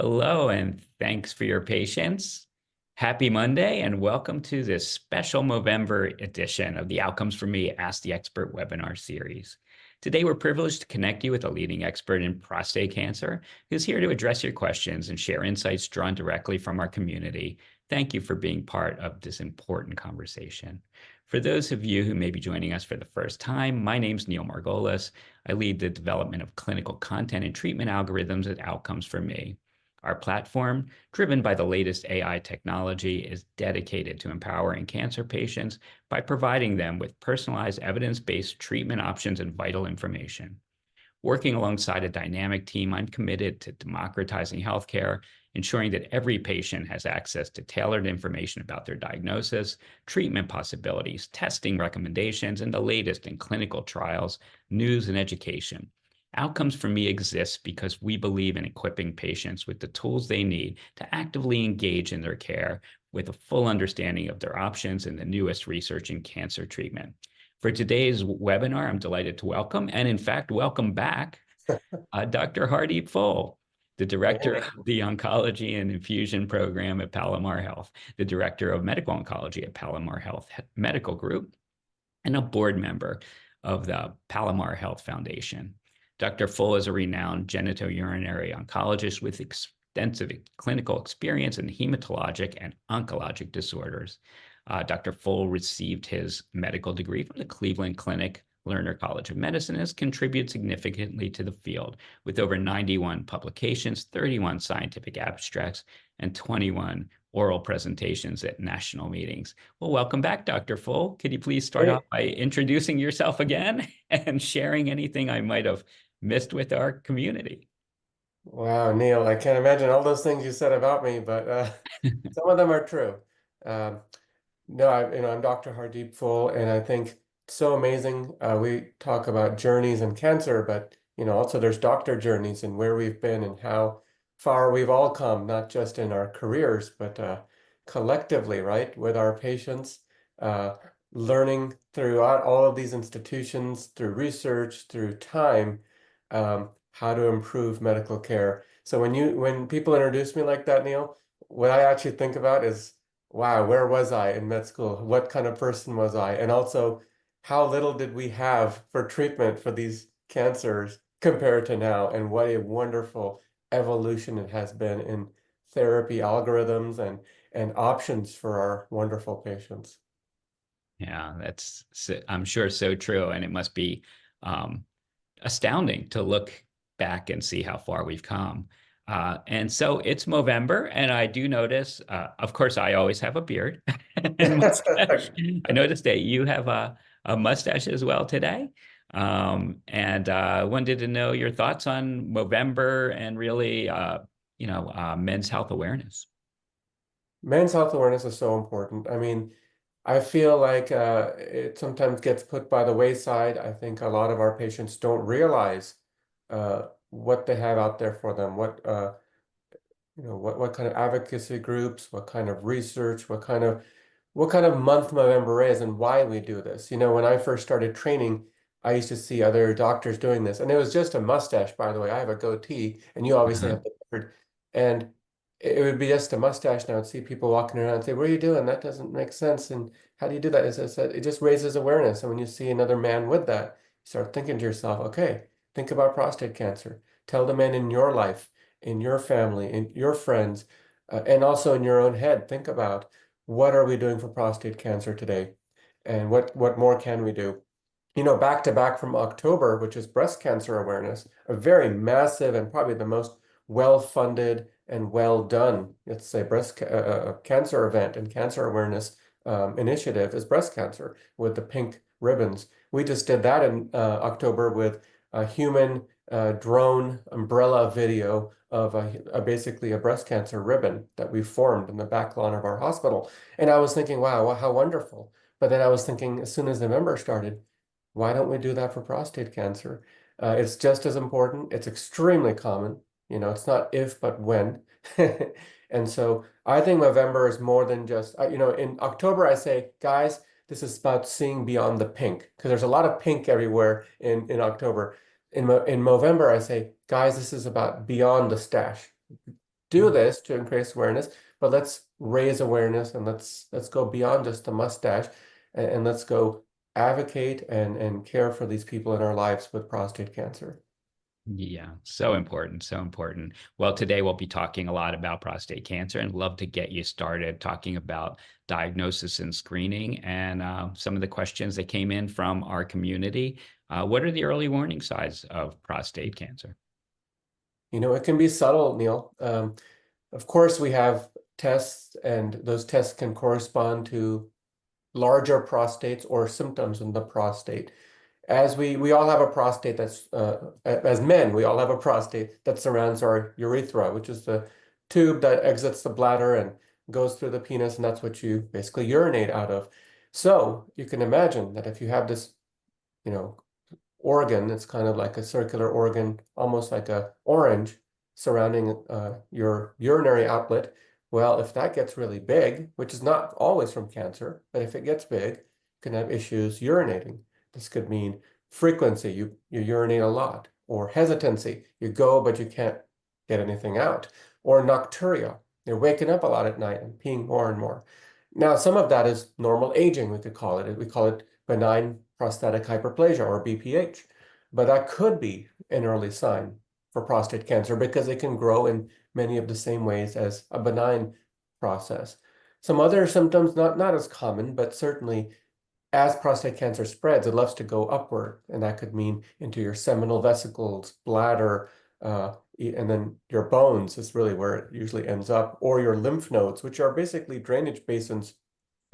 Hello, and thanks for your patience. Happy Monday, and welcome to this special Movember edition of the Outcomes for Me Ask the Expert webinar series. Today, we're privileged to connect you with a leading expert in prostate cancer who's here to address your questions and share insights drawn directly from our community. Thank you for being part of this important conversation. For those of you who may be joining us for the first time, my name's Neil Margolis. I lead the development of clinical content and treatment algorithms at Outcomes for Me. Our platform, driven by the latest AI technology, is dedicated to empowering cancer patients by providing them with personalized evidence-based treatment options and vital information. Working alongside a dynamic team, I'm committed to democratizing healthcare, ensuring that every patient has access to tailored information about their diagnosis, treatment possibilities, testing recommendations, and the latest in clinical trials, news, and education. Outcomes for Me exists because we believe in equipping patients with the tools they need to actively engage in their care with a full understanding of their options and the newest research in cancer treatment. For today's webinar, I'm delighted to welcome, and in fact, welcome back, Dr. Hardeep Phul, the Director of the Oncology and Infusion Program at Palomar Health, the Director of Medical Oncology at Palomar Health Medical Group, and a board member of the Palomar Health Foundation. Dr. Phul is a renowned genitourinary oncologist with extensive clinical experience in hematologic and oncologic disorders. Dr. Phul received his medical degree from the Cleveland Clinic Lerner College of Medicine and has contributed significantly to the field with over 91 publications, 31 scientific abstracts, and 21 oral presentations at national meetings. Well, welcome back, Dr. Phul. Could you please start off by introducing yourself again and sharing anything I might have missed with our community? Wow, Neil, I can't imagine all those things you said about me, but some of them are true. Um, no, I'm Dr. Hardeep Phul, and I think it's so amazing. We talk about journeys in cancer, but also there's doctor journeys and where we've been and how far we've all come, not just in our careers, but collectively, right, with our patients, uh, learning throughout all of these institutions, through research, through time, how to improve medical care. So when people introduce me like that, Neil, what I actually think about is, wow, where was I in med school? What kind of person was I? And also, how little did we have for treatment for these cancers compared to now? And what a wonderful evolution it has been in therapy algorithms and options for our wonderful patients. Yeah, I'm sure, so true. And it must be astounding to look back and see how far we've come. And so it's Movember, and I do notice, of course, I always have a beard and mustache. I noticed that you have a mustache as well today. And wanted to know your thoughts on Movember and really, men's health awareness. Men's health awareness is so important. I mean, I feel like it sometimes gets put by the wayside. I think a lot of our patients don't realize what they have out there for them, what kind of advocacy groups, what kind of research, what kind of month November is and why we do this. When I first started training, I used to see other doctors doing this, and it was just a mustache, by the way. I have a goatee, and you obviously Uh-huh. have the beard. And it would be just a mustache, and I would see people walking around and say, "What are you doing? That doesn't make sense." And how do you do that? As I said, it just raises awareness. And when you see another man with that, you start thinking to yourself, okay, think about prostate cancer. Tell the men in your life, in your family, in your friends, and also in your own head, think about what are we doing for prostate cancer today? And what more can we do? Back to back from October, which is breast cancer awareness, a very massive and probably the most well-funded and well done, let's say, cancer event and cancer awareness initiative is breast cancer with the pink ribbons. We just did that in October with a human drone umbrella video of basically a breast cancer ribbon that we formed in the back lawn of our hospital. And I was thinking, wow, how wonderful. But then I was thinking, as soon as November started, why don't we do that for prostate cancer? It's just as important. It's extremely common. It's not if, but when. And so I think November is more than just, in October, I say, guys, this is about seeing beyond the pink because there's a lot of pink everywhere in October. In November, I say, guys, this is about beyond the stash. do this to increase awareness, but let's raise awareness and let's go beyond just the mustache and let's go advocate and care for these people in our lives with prostate cancer. Yeah, so important, so important. Well, today we'll be talking a lot about prostate cancer and love to get you started talking about diagnosis and screening and some of the questions that came in from our community. What are the early warning signs of prostate cancer? It can be subtle, Neil. Of course, we have tests, and those tests can correspond to larger prostates or symptoms in the prostate. As we all have a prostate that's as men, we all have a prostate that surrounds our urethra, which is the tube that exits the bladder and goes through the penis, and that's what you basically urinate out of. So you can imagine that if you have this, you know, organ, it's kind of like a circular organ, almost like a orange surrounding your urinary outlet. Well, if that gets really big, which is not always from cancer, but if it gets big, you can have issues urinating. This could mean frequency, you urinate a lot, or hesitancy, you go but you can't get anything out, or nocturia, you're waking up a lot at night and peeing more and more. Now, some of that is normal aging, we could call it. We call it benign prostatic hyperplasia or BPH, but that could be an early sign for prostate cancer because it can grow in many of the same ways as a benign process. Some other symptoms, not as common, but certainly as prostate cancer spreads, it loves to go upward, and that could mean into your seminal vesicles, bladder, and then your bones is really where it usually ends up, or your lymph nodes, which are basically drainage basins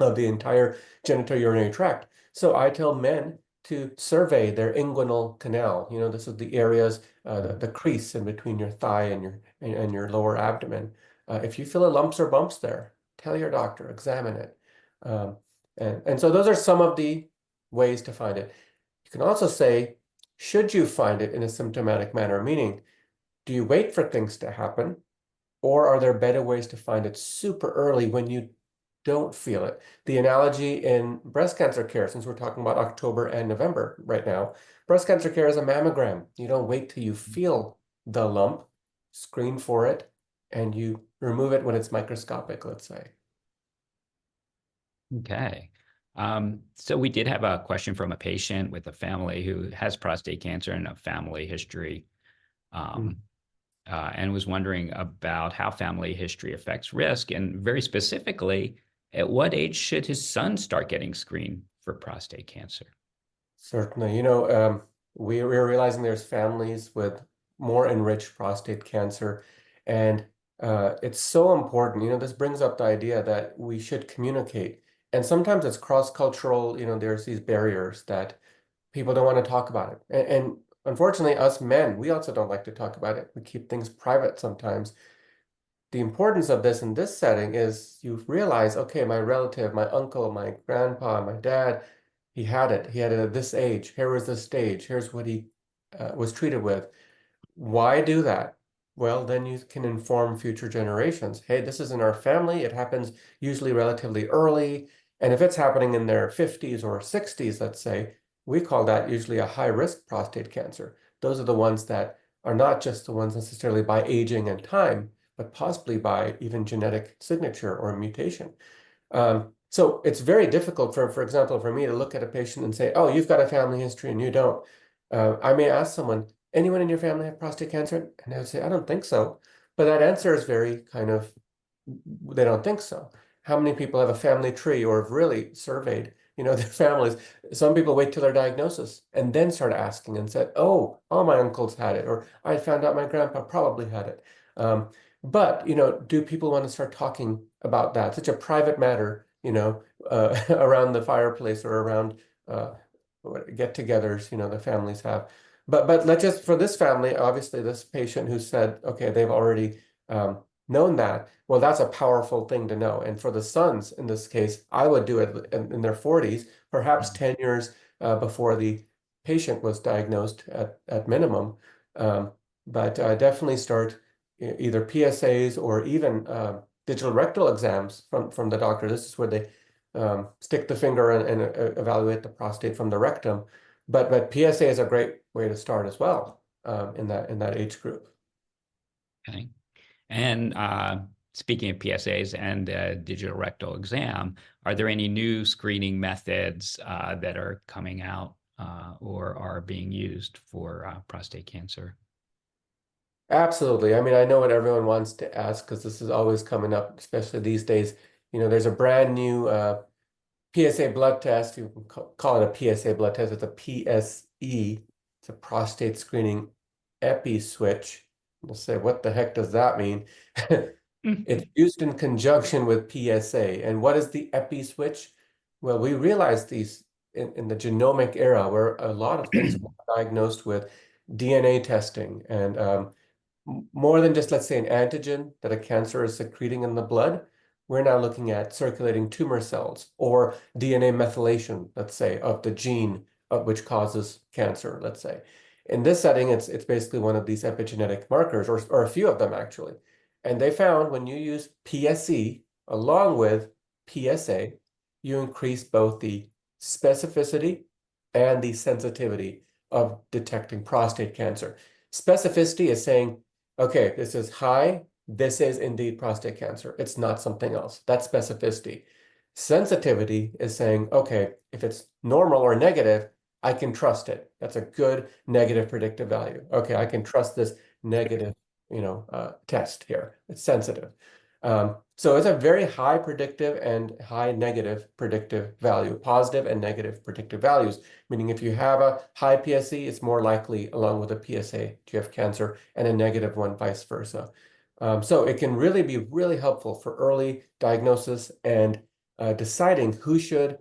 of the entire genitourinary tract. So I tell men to survey their inguinal canal. This is the areas, the crease in between your thigh and your lower abdomen. If you feel a lumps or bumps there, tell your doctor, examine it. Um, and so those are some of the ways to find it. You can also say, should you find it in a symptomatic manner? Meaning, do you wait for things to happen? Or are there better ways to find it super early when you don't feel it? The analogy in breast cancer care, since we're talking about October and November right now, breast cancer care is a mammogram. You don't wait till you feel the lump, screen for it, and you remove it when it's microscopic, let's say. Okay. So we did have a question from a patient with a family who has prostate cancer and a family history, Mm. and was wondering about how family history affects risk, and very specifically, at what age should his son start getting screened for prostate cancer? Certainly. We're realizing there's families with more enriched prostate cancer, and it's so important. This brings up the idea that we should communicate. And sometimes it's cross-cultural, there's these barriers that people don't want to talk about it. And unfortunately, us men, we also don't like to talk about it. We keep things private sometimes. The importance of this in this setting is you realize, okay, my relative, my uncle, my grandpa, my dad, he had it. He had it at this age. Here was the stage. Here's what he was treated with. Why do that? Well, then you can inform future generations. Hey, this is in our family. It happens usually relatively early. And if it's happening in their 50s or 60s, let's say, we call that usually a high risk prostate cancer. Those are the ones that are not just the ones necessarily by aging and time, but possibly by even genetic signature or mutation. So it's very difficult for example, for me to look at a patient and say, oh, you've got a family history and you don't. I may ask someone, anyone in your family have prostate cancer? And they would say, I don't think so. But that answer is very kind of, they don't think so. How many people have a family tree or have really surveyed, their families? Some people wait till their diagnosis and then start asking and said, oh, all my uncles had it, or I found out my grandpa probably had it. But, do people want to start talking about that? Such a private matter, around the fireplace or around get-togethers, the families have. But let's just, for this family, obviously this patient who said, okay, they've already known that. Well, that's a powerful thing to know. And for the sons, in this case, I would do it in their 40s, perhaps 10 years before the patient was diagnosed at minimum. But definitely start either PSAs or even digital rectal exams from the doctor. This is where they stick the finger and evaluate the prostate from the rectum. But PSA is a great way to start as well in that age group. Okay. And speaking of PSAs and digital rectal exam, are there any new screening methods that are coming out or are being used for prostate cancer? Absolutely. I mean, I know what everyone wants to ask because this is always coming up, especially these days. There's a brand new PSA blood test. You can call it a PSA blood test. It's a PSE. It's a prostate screening epi switch. You'll say, what the heck does that mean? It's used in conjunction with PSA. And what is the epi switch? Well, we realized these in the genomic era where a lot of things were diagnosed with DNA testing and more than just, let's say, an antigen that a cancer is secreting in the blood. We're now looking at circulating tumor cells or DNA methylation, let's say, of the gene of which causes cancer, let's say. In this setting, it's basically one of these epigenetic markers, or a few of them actually. And they found when you use PSE along with PSA, you increase both the specificity and the sensitivity of detecting prostate cancer. Specificity is saying, okay, this is high. This is indeed prostate cancer. It's not something else. That's specificity. Sensitivity is saying, okay, if it's normal or negative, I can trust it. That's a good negative predictive value. Okay, I can trust this negative, test here. It's sensitive. So it's a very high predictive and high negative predictive value, positive and negative predictive values, meaning if you have a high PSE, it's more likely along with a PSA to have cancer and a negative one, vice versa. So it can really be really helpful for early diagnosis and deciding who should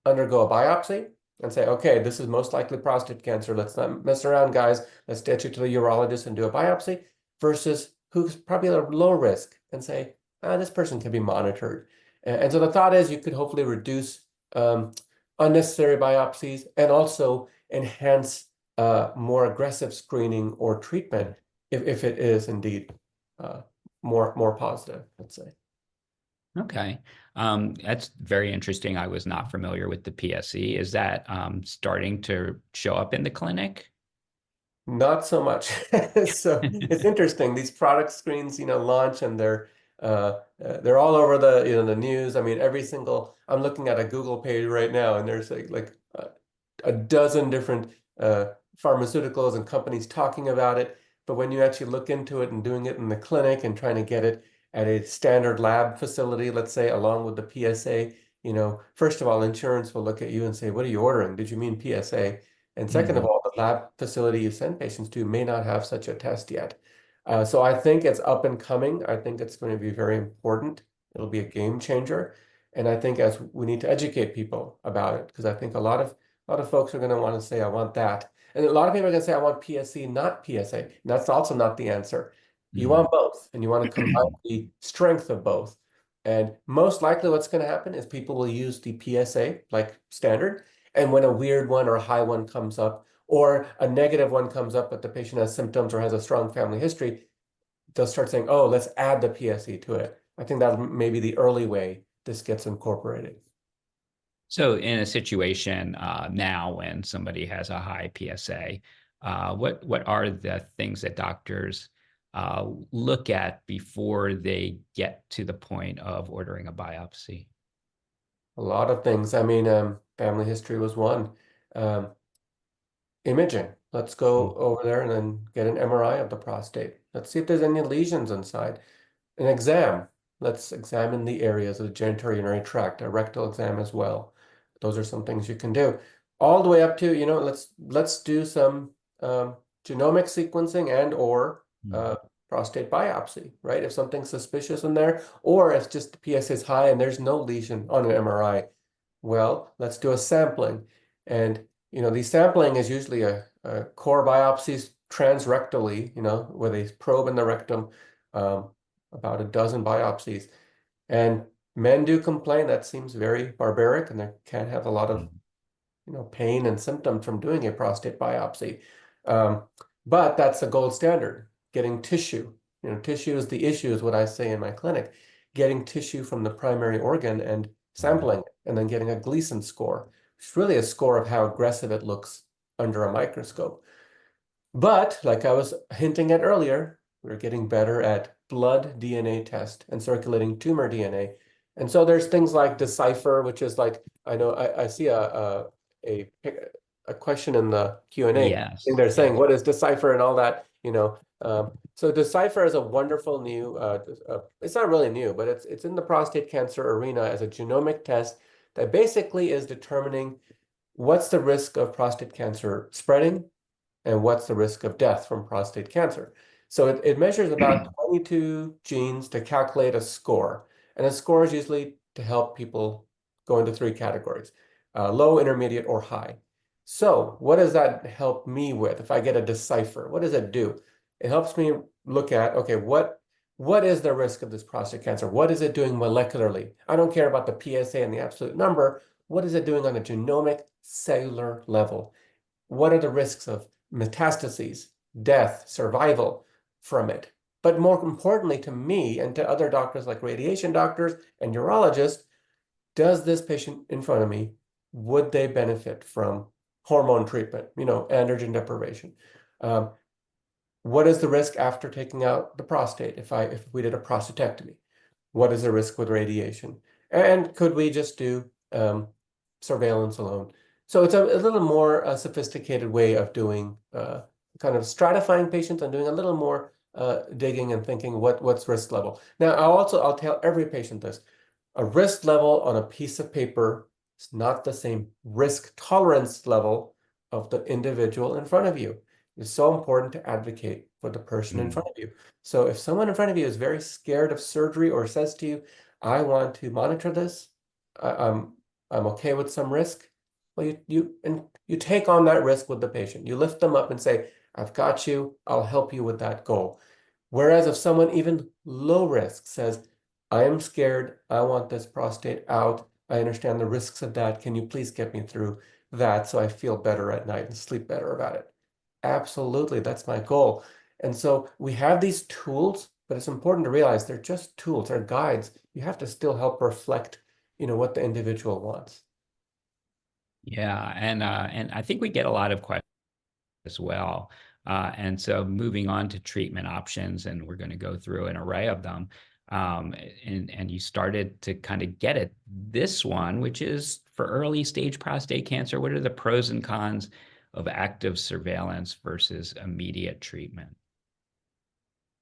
undergo a biopsy and say, okay, this is most likely prostate cancer. Let's not mess around, guys. Let's get you to the urologist and do a biopsy versus who's probably at a low risk and say, this person can be monitored. And so the thought is you could hopefully reduce unnecessary biopsies and also enhance more aggressive screening or treatment if it is indeed more positive, let's say. Okay. That's very interesting. I was not familiar with the PSE. Is that starting to show up in the clinic? Not so much. So it's interesting. These product screens, launch and they're all over the news. I mean, I'm looking at a Google page right now, and there's like a dozen different pharmaceuticals and companies talking about it. But when you actually look into it and doing it in the clinic and trying to get it at a standard lab facility, let's say, along with the PSA, first of all, insurance will look at you and say, what are you ordering? Did you mean PSA? And second of Mhm. all, the lab facility you send patients to may not have such a test yet. So I think it's up and coming. I think it's going to be very important. It'll be a game changer. And I think as we need to educate people about it, because I think a lot of folks are going to want to say, I want that. And a lot of people are going to say, I want PSC, not PSA. And that's also not the answer. You Mhm. want both, and you want to combine the strength of both. And most likely what's going to happen is people will use the PSA like standard. And when a weird one or a high one comes up, or a negative one comes up, but the patient has symptoms or has a strong family history, they'll start saying, oh, let's add the PSE to it. I think that may be the early way this gets incorporated. So in a situation now when somebody has a high PSA, what are the things that doctors look at before they get to the point of ordering a biopsy? A lot of things. I mean, family history was one. Um, Imaging. Let's go over there and then get an MRI of the prostate. Let's see if there's any lesions inside. An exam. Let's examine the areas of the genitourinary tract, a rectal exam as well. Those are some things you can do. All the way up to, let's do some genomic sequencing and or Mhm. uh, prostate biopsy, right? If something's suspicious in there, or if just the PS is high and there's no lesion on an MRI, well, let's do a sampling. And, the sampling is usually a core biopsies transrectally, where they probe in the rectum, um, about a dozen biopsies. And men do complain that seems very barbaric and they can have a lot of, Mhm. pain and symptoms from doing a prostate biopsy. Um, but that's the gold standard, getting tissue. Tissue is the issue, is what I say in my clinic. Getting tissue from the primary organ and sampling it, and then getting a Gleason score. It's really a score of how aggressive it looks under a microscope. But like I was hinting at earlier, we're getting better at blood DNA test and circulating tumor DNA. And so there's things like Decipher, which is like, I know I see a, a question in the Q&A. I think Yes. they're saying, Yes. what is Decipher and all that, you know. So Decipher is a wonderful new, it's not really new, but it's in the prostate cancer arena as a genomic test that basically is determining what's the risk of prostate cancer spreading and what's the risk of death from prostate cancer. So it measures about 22 genes to calculate a score. And a score is usually to help people go into three categories, low, intermediate, or high. So what does that help me with? If I get a Decipher, what does it do? It helps me look at, okay, what is the risk of this prostate cancer? What is it doing molecularly? I don't care about the PSA and the absolute number. What is it doing on a genomic cellular level? What are the risks of metastases, death, survival from it? But more importantly to me and to other doctors like radiation doctors and urologists, does this patient in front of me, would they benefit from hormone treatment, androgen deprivation? Um, what is the risk after taking out the prostate if we did a prostatectomy? What is the risk with radiation? And could we just do surveillance alone? So it's a little more sophisticated way of doing kind of stratifying patients and doing a little more digging and thinking what's risk level. Now, I'll tell every patient this. A risk level on a piece of paper is not the same risk tolerance level of the individual in front of you. It's so important to advocate for the person in Mm. front of you. So if someone in front of you is very scared of surgery or says to you, I want to monitor this, I'm okay with some risk, well, you take on that risk with the patient. You lift them up and say, I've got you, I'll help you with that goal. Whereas if someone even low risk says, I am scared, I want this prostate out, I understand the risks of that, can you please get me through that so I feel better at night and sleep better about it? Absolutely, that's my goal. And so we have these tools, but it's important to realize they're just tools, they're guides. You have to still help reflect, what the individual wants. Yeah, and I think we get a lot of questions as well. And so moving on to treatment options, and we're going to go through an array of them. And you started to kind of get at this one, which is for early stage prostate cancer. What are the pros and cons of active surveillance versus immediate treatment?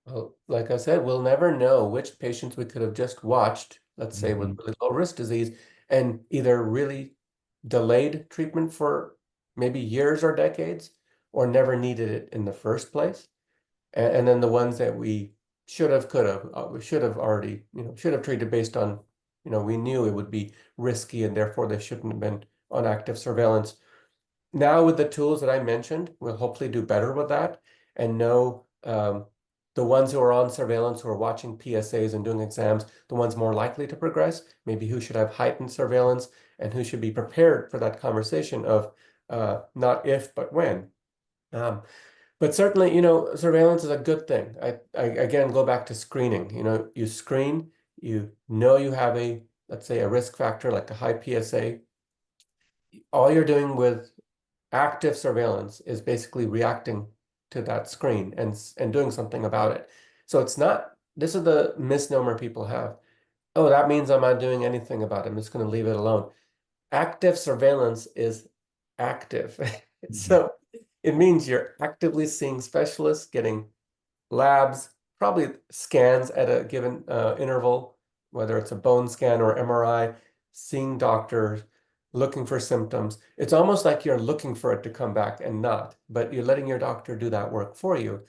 Well, like I said, we'll never know which patients we could have just watched, let's say with Mhm. really low risk disease, and either really delayed treatment for maybe years or decades, or never needed it in the first place. And then the ones that we we should have already, should have treated based on, we knew it would be risky and therefore they shouldn't have been on active surveillance. Now with the tools that I mentioned, we'll hopefully do better with that and know the ones who are on surveillance, who are watching PSAs and doing exams, the ones more likely to progress, maybe who should have heightened surveillance and who should be prepared for that conversation of not if, but when. Um, but certainly, surveillance is a good thing. I again go back to screening. You screen, you have let's say a risk factor like a high PSA. All you're doing with active surveillance is basically reacting to that screen and doing something about it. So it's not, this is the misnomer people have. Oh, that means I'm not doing anything about it. I'm just going to leave it alone. Active surveillance is active. Mhm. So it means you're actively seeing specialists, getting labs, probably scans at a given interval, whether it's a bone scan or MRI, seeing doctors, looking for symptoms. It's almost like you're looking for it to come back and not, but you're letting your doctor do that work for you.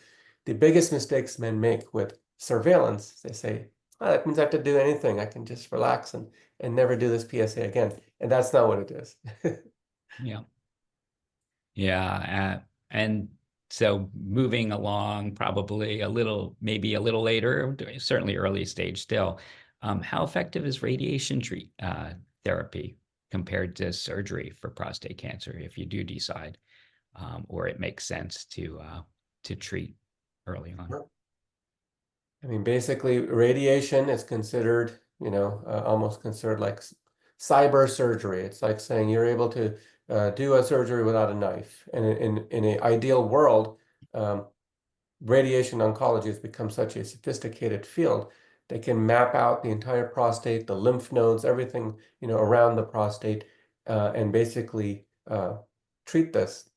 The biggest mistakes men make with surveillance, they say, oh, that means I have to do anything. I can just relax and never do this PSA again. And that's not what it is. Yeah. Yeah. And so moving along, probably maybe a little later, certainly early stage still. How effective is radiation therapy compared to surgery for prostate cancer if you do decide, or it makes sense to treat early on? I mean, basically, radiation is considered, almost considered like cyber surgery. It's like saying you're able to do a surgery without a knife. And in an ideal world, um, radiation oncology has become such a sophisticated field. They can map out the entire prostate, the lymph nodes, everything, around the prostate, and basically treat this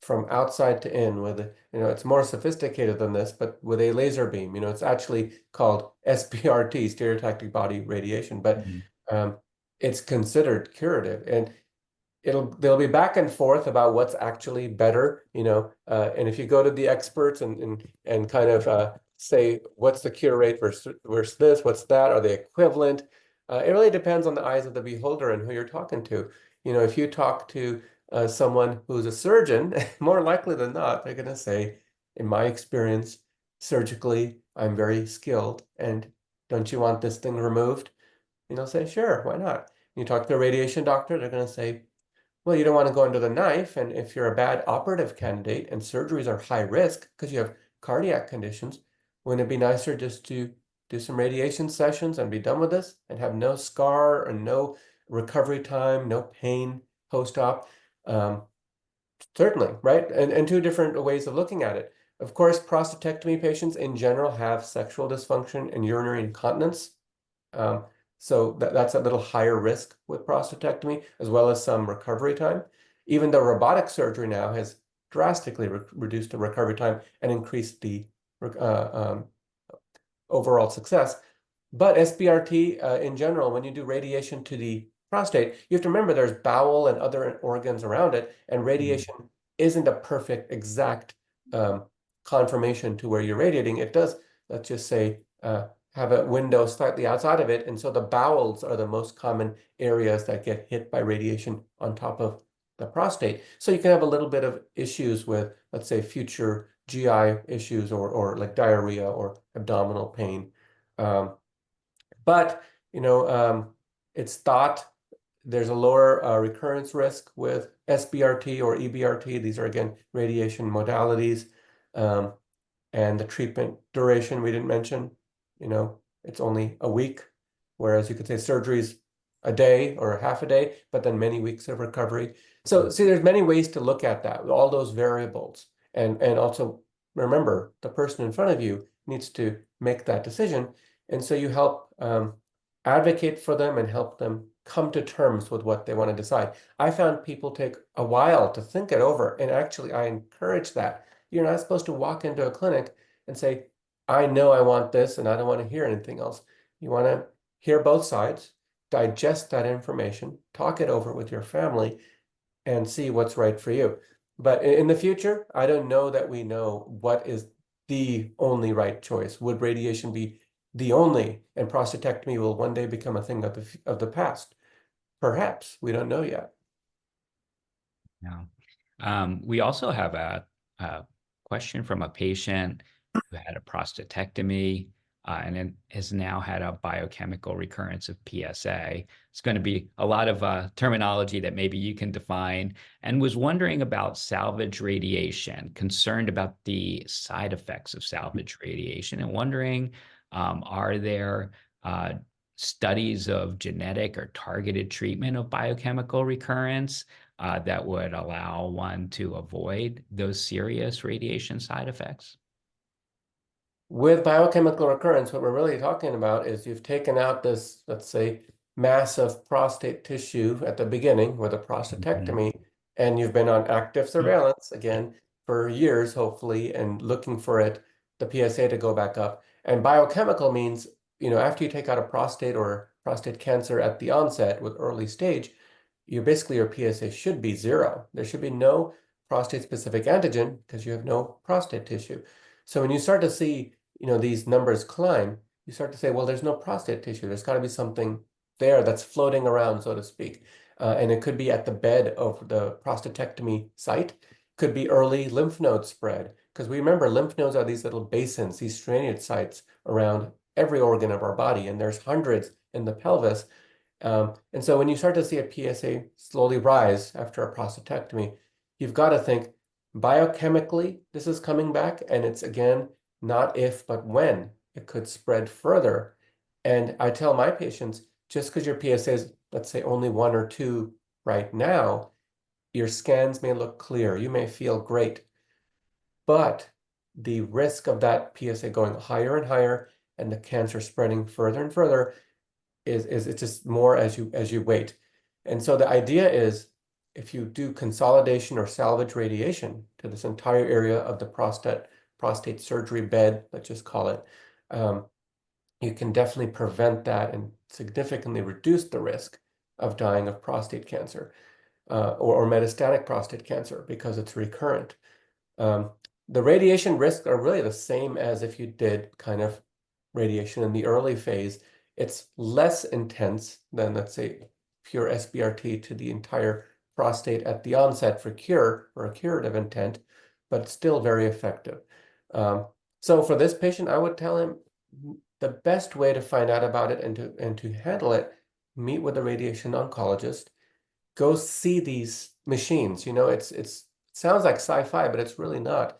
from outside to in with, it's more sophisticated than this, but with a laser beam. It's actually called SBRT, stereotactic body radiation, but Mhm. it's considered curative. And they'll be back and forth about what's actually better, and if you go to the experts and kind of say what's the cure rate versus this, what's that, are they equivalent? It really depends on the eyes of the beholder and who you're talking to. If you talk to someone who's a surgeon, more likely than not, they're going to say, in my experience, surgically, I'm very skilled, and don't you want this thing removed? Say, sure, why not? You talk to a radiation doctor, they're going to say, well, you don't want to go under the knife. And if you're a bad operative candidate and surgeries are high risk because you have cardiac conditions, wouldn't it be nicer just to do some radiation sessions and be done with this and have no scar and no recovery time, no pain post-op? Um, Certainly, right? And two different ways of looking at it. Of course, prostatectomy patients in general have sexual dysfunction and urinary incontinence. Um, so that's a little higher risk with prostatectomy, as well as some recovery time. Even though robotic surgery now has drastically reduced the recovery time and increased the overall success. But SBRT in general, when you do radiation to the prostate, you have to remember there's bowel and other organs around it, and Mhm. radiation isn't a perfect, exact conformation to where you're radiating. It does, let's just say, have a window slightly outside of it. And so the bowels are the most common areas that get hit by radiation on top of the prostate. So you can have a little bit of issues with, let's say, future GI issues or like diarrhea or abdominal pain. Um, but, you know, it's thought there's a lower recurrence risk with SBRT or EBRT. These are, again, radiation modalities. Um, and the treatment duration we didn't mention, it's only a week, whereas you could say surgeries a day or a half a day, but then many weeks of recovery. So see, there's many ways to look at that, all those variables. And also remember, the person in front of you needs to make that decision. And so you help advocate for them and help them come to terms with what they want to decide. I found people take a while to think it over, and actually I encourage that. You're not supposed to walk into a clinic and say, I know I want this and I don't want to hear anything else. You want to hear both sides, digest that information, talk it over with your family, and see what's right for you. But in the future, I don't know that we know what is the only right choice. Would radiation be the only, and prostatectomy will one day become a thing of the past? Perhaps. We don't know yet. Yeah. We also have a question from a patient who had a prostatectomy and then has now had a biochemical recurrence of PSA. It's going to be a lot of terminology that maybe you can define, and was wondering about salvage radiation, concerned about the side effects of salvage radiation, and wondering, are there studies of genetic or targeted treatment of biochemical recurrence that would allow one to avoid those serious radiation side effects? With biochemical recurrence, what we're really talking about is you've taken out this, let's say, mass of prostate tissue at the beginning with a Mhm. prostatectomy, and you've been on active surveillance again for years, hopefully, and looking for the PSA to go back up. And biochemical means, after you take out a prostate or prostate cancer at the onset with early stage, your PSA should be zero. There should be no prostate-specific antigen because you have no prostate tissue. So when you start to see these numbers climb, you start to say, well, there's no prostate tissue. There's got to be something there that's floating around, so to speak. And it could be at the bed of the prostatectomy site, could be early lymph node spread. Because we remember lymph nodes are these little basins, these drainage sites around every organ of our body, and there's hundreds in the pelvis. And so when you start to see a PSA slowly rise after a prostatectomy, you've got to think biochemically, this is coming back, and it's again not if, but when it could spread further. And I tell my patients, just because your PSA is, let's say, only 1 or 2 right now, your scans may look clear. You may feel great. But the risk of that PSA going higher and higher and the cancer spreading further and further is it's just more as you wait. And so the idea is if you do consolidation or salvage radiation to this entire area of the prostate surgery bed, let's just call it, you can definitely prevent that and significantly reduce the risk of dying of prostate cancer or metastatic prostate cancer because it's recurrent. The radiation risks are really the same as if you did kind of radiation in the early phase. It's less intense than, let's say, pure SBRT to the entire prostate at the onset for cure or a curative intent, but still very effective. So for this patient, I would tell him the best way to find out about it and to handle it, meet with a radiation oncologist, go see these machines. You know, it sounds like sci-fi, but it's really not.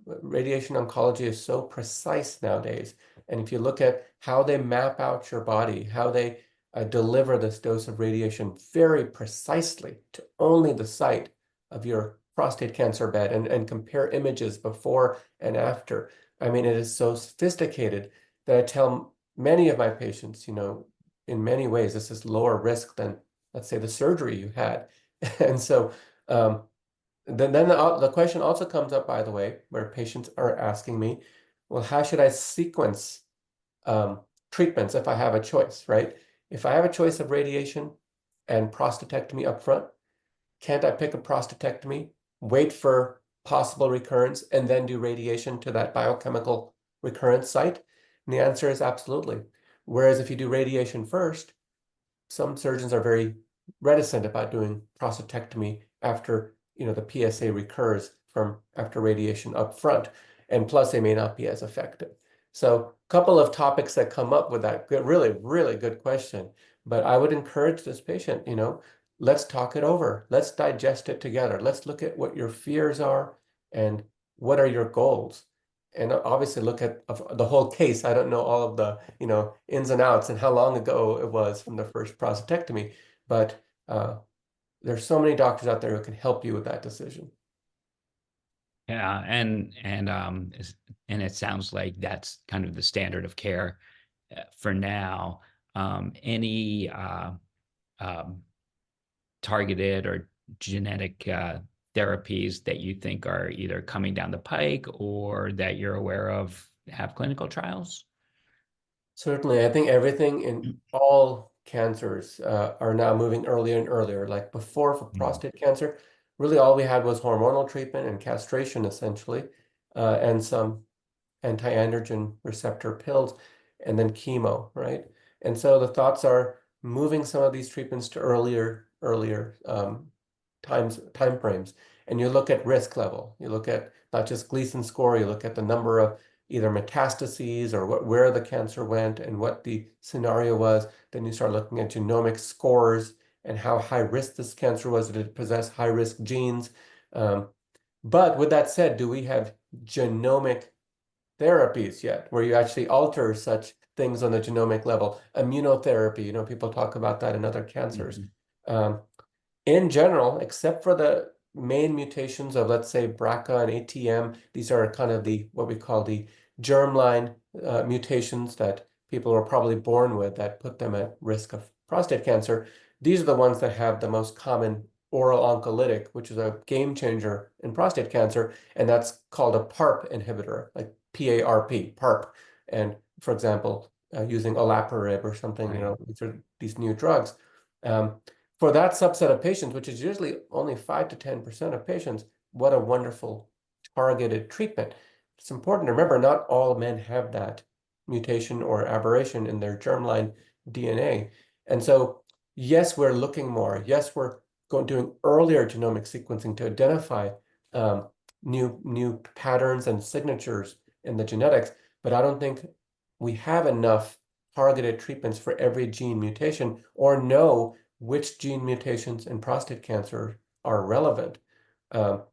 Radiation oncology is so precise nowadays. And if you look at how they map out your body, how they deliver this dose of radiation very precisely to only the site of your prostate cancer bed and compare images before and after. I mean, it is so sophisticated that I tell many of my patients, you know, in many ways, this is lower risk than, let's say, the surgery you had. And so then the question also comes up, by the way, where patients are asking me, well, how should I sequence treatments if I have a choice, right? If I have a choice of radiation and prostatectomy up front, can't I pick a prostatectomy, wait for possible recurrence, and then do radiation to that biochemical recurrence site? And the answer is absolutely. Whereas if you do radiation first, some surgeons are very reticent about doing prostatectomy after, you know, the PSA recurs from after radiation up front, and plus they may not be as effective. So a couple of topics that come up with that really, really good question. But I would encourage this patient, you know, let's talk it over. Let's digest it together. Let's look at what your fears are and what are your goals. And obviously look at the whole case. I don't know all of the, you know, ins and outs and how long ago it was from the first prostatectomy, but there's so many doctors out there who can help you with that decision. Yeah, and it sounds like that's kind of the standard of care for now. Any targeted or genetic therapies that you think are either coming down the pike or that you're aware of have clinical trials? Certainly, I think everything in all cancers are now moving earlier and earlier. Like before, for Mhm. prostate cancer, really all we had was hormonal treatment and castration, essentially, and some anti-androgen receptor pills, and then chemo, right? And so the thoughts are moving some of these treatments to earlier time frames. And you look at risk level. You look at not just Gleason score, you look at the number of either metastases or where the cancer went and what the scenario was. Then you start looking at genomic scores and how high risk this cancer was. Did it possess high risk genes? But with that said, do we have genomic therapies yet where you actually alter such things on the genomic level? Immunotherapy, you know, people talk about that in other cancers. Mhm. Um, in general, except for the main mutations of, let's say, BRCA and ATM, these are kind of the what we call the germline mutations that people are probably born with that put them at risk of prostate cancer. These are the ones that have the most common oral oncolytic, which is a game changer in prostate cancer, and that's called a PARP inhibitor, like PARP, PARP. And for example, using olaparib or something, you Right. know, these are these new drugs. Um, for that subset of patients, which is usually only 5 to 10% of patients, what a wonderful targeted treatment. It's important to remember not all men have that mutation or aberration in their germline DNA. And so, yes, we're looking more. Yes, we're doing earlier genomic sequencing to identify new patterns and signatures in the genetics, but I don't think we have enough targeted treatments for every gene mutation or know which gene mutations in prostate cancer are relevant. Um,